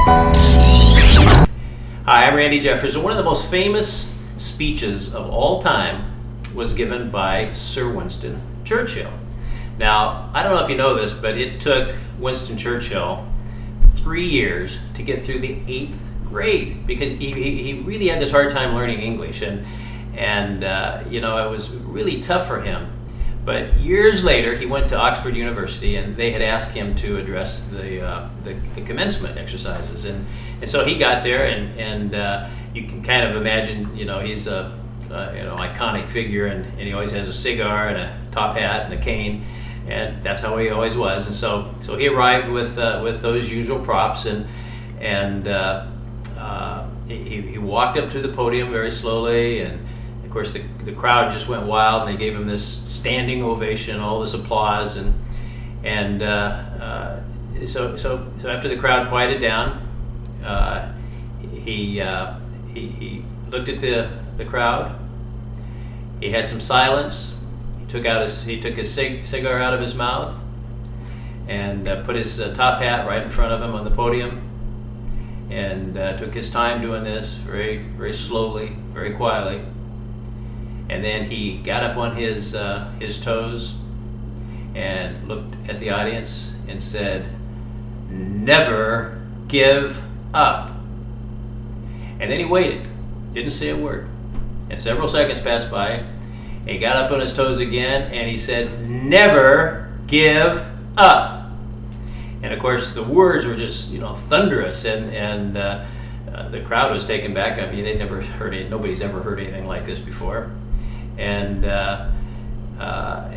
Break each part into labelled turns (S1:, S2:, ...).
S1: Hi, I'm Randy Jeffers. One of the most famous speeches of all time was given by Sir Winston Churchill. Now, I don't know if you know this, but it took Winston Churchill 3 years to get through the 8th grade because he really had this hard time learning English, and you know, it was really tough for him. But years later, he went to Oxford University, and they had asked him to address the commencement exercises, and so he got there, and you can kind of imagine, you know, he's a iconic figure, and he always has a cigar and a top hat and a cane, and that's how he always was. And so he arrived with those usual props, and he walked up to the podium very slowly, and of course the crowd just went wild, and they gave him this standing ovation, all this applause, and so after the crowd quieted down, he looked at the crowd. He had some silence. He took his cigar out of his mouth and put his top hat right in front of him on the podium, and took his time doing this very, very slowly, very quietly. And then he got up on his toes and looked at the audience and said, "Never give up." And then he waited, didn't say a word. And several seconds passed by, and he got up on his toes again, and he said, "Never give up." And of course, the words were just, you know, thunderous, and the crowd was taken back. I mean, they'd never heard it. Nobody's ever heard anything like this before. And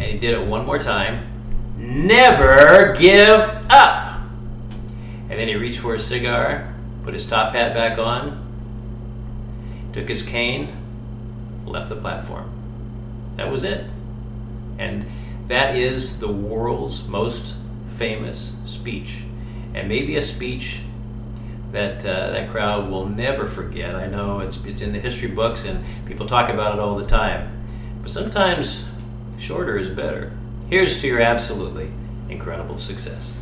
S1: he did it one more time. "Never give up." And then he reached for his cigar, put his top hat back on, took his cane, left the platform. That was it. And that is the world's most famous speech, and maybe a speech that that crowd will never forget. I know it's in the history books, and people talk about it all the time. But sometimes shorter is better. Here's to your absolutely incredible success.